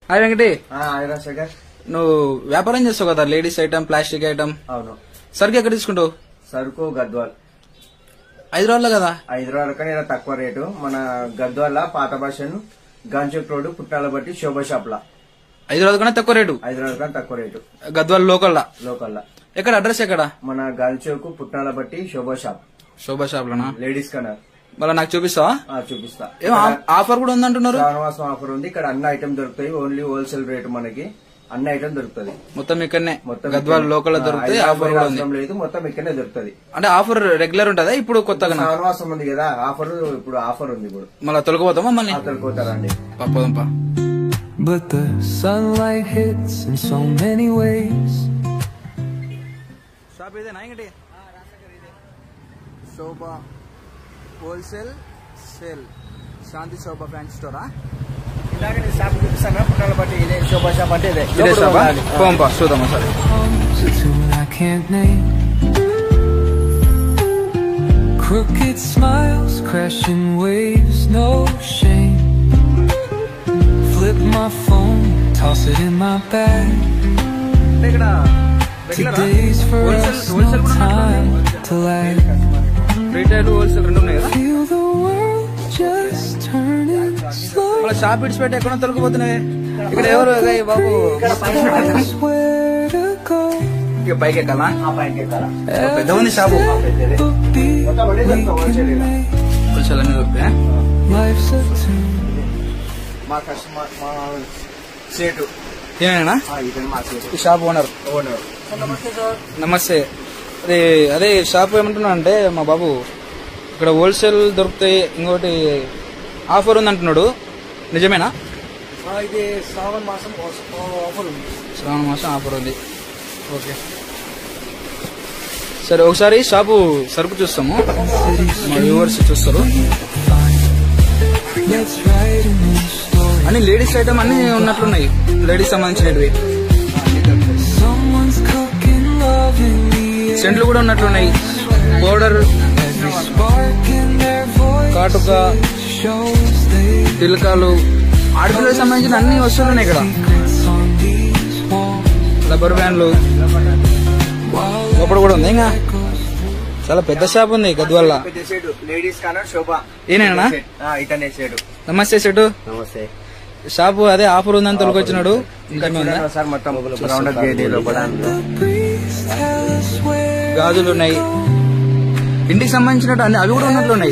Hi Venkati. Hi Rajasekhar. నువ్వు వ్యాపారం చేస్తావు కదా, లేడీస్ ఐటమ్, ప్లాస్టిక్ ఐటమ్. అవును. సరుకు ఎక్కడ తీసుకుంటావు? సరుకు గద్వాల్. హైదరాబాద్ లో కదా? హైదరాబాద్ కానీ ఇలా తక్కువ రేటు. మన గద్వాల్ పాత భాషను గాంచోక్ రోడ్ పుట్టాల బట్టి శోభా షాప్ లా. హైదరాబాద్ కన్నా తక్కువ రేటు? హైదరాబాద్ కన్నా తక్కువ రేటు. గద్వాల్ లోకల్ లా. ఎక్కడ అడ్రస్ ఎక్కడ? మన గాంచోక్ పుట్టాల బట్టి శోభా షాప్. శోభా షాప్ లోనా? లేడీస్ కన్నా. మళ్ళీ నాకు చూపిస్తావా? చూపిస్తా. ఆఫర్ కూడా ఉందంటున్నారు. శ్రావణమాసం ఆఫర్ ఉంది. ఇక్కడ అన్ని ఐటమ్ దొరుకుతాయి. Only wholesale rate. మనకి అన్ని ఐటమ్ దొరుకుతుంది. మొత్తం ఇక్కడనే గద్వాల్ లోకల్ దొరుకుతాయి. ఆఫర్ కూడా ఉంది. లేదు, మొత్తం ఇక్కడనే దొరుకుతుంది. అంటే ఆఫర్ రెగ్యులర్ ఉంటుందా? ఇప్పుడు కొత్తగా శ్రావణమాసం ఉంది కదా, ఆఫర్ ఇప్పుడు ఆఫర్ ఉంది. ఇప్పుడు మళ్ళీ తొలగిపోతామా? మళ్ళీ తొలగిపోతారండి. పప్పదంపా. But the sunlight hits in so many ways. Shop ఇదేనా ఇంకటి? శోభా హోల్సేల్ సేల్ శాంతి శోభా ఫ్యాన్సీ స్టోరా? ఇలాగే నేను షాప్ చూపిస్తాను. పుట్టాల బట్టి ఇదే శోభా షాప్ అంటే ఇదే షాపా? పోంపా చూద్దామా సరే. I can't name. Crooked smiles, crashing waves, no shame. Flip my phone, toss it in my bag. Today's for us, no time to lag. Retail wholesale రెండు ఉన్నాయి కదా? Feel the world just turning slow. మళ్ళీ shop ఇడిచి పెట్టి ఎక్కడ తొలగిపోతున్నాయి? ఇక్కడ ఎవరు బాబు? Where to go? ఇక పైకి ఎక్కాలా? పైకి ఎక్కాలా? పెద్ద ఉంది షాపు. హోల్సేల్ అన్ని దొరుకుతాయి. Life's a tune. మా కస్టమర్ మా సేటు ఏమైనా ఇతను మా సేటు. ఈ షాప్ ఓనర్. నమస్తే. అదే షాప్ ఏమంటున్నా అంటే మా బాబు ఇక్కడ హోల్సేల్ దొరుకుతాయి, ఇంకోటి ఆఫర్ ఉంది అంటున్నాడు. నిజమేనా? ఇది శ్రావణ మాసం ఆఫర్ ఉంది. శ్రావణ మాసం ఆఫర్ ఉంది. ఓకే సరే, ఒకసారి షాపు సరుకు చూస్తాము, మా వ్యూవర్స్ చూస్తారు. Let's write a new story. అన్ని లేడీస్ ఐటమ్ అన్ని ఉన్నట్లున్నాయి, లేడీస్ సంబంధించినవి. Someone's cooking love in the air. సెంట్లు కూడా ఉన్నట్లున్నాయి. Border, Every spark in their voice కాటుక, shows they తిలకాలు, ఆడపిల్లలకు సంబంధించిన అన్ని వస్తువులు ఉన్నాయి ఇక్కడ. secrets on these walls. Rubber బ్యాండ్లు, లోపల కూడా ఉంది. ఇంకా చాలా పెద్ద షాప్ ఉంది గద్వాల్. పెద్ద సేటు లేడీస్ కానా శోభా. ఏనేనా? ఇతనే సేటు. నమస్తే సెటు. నమస్తే. షాపు అదే ఆఫర్ ఉందని తొలగొచ్చినాడు. ఇంకా సార్ మొత్తం రౌండప్ చేయండి. లోపల Breeze tell us where గాజులు ఉన్నాయి, ఇంటికి సంబంధించినట్టు అన్ని అవి కూడా ఉన్నట్లున్నాయి.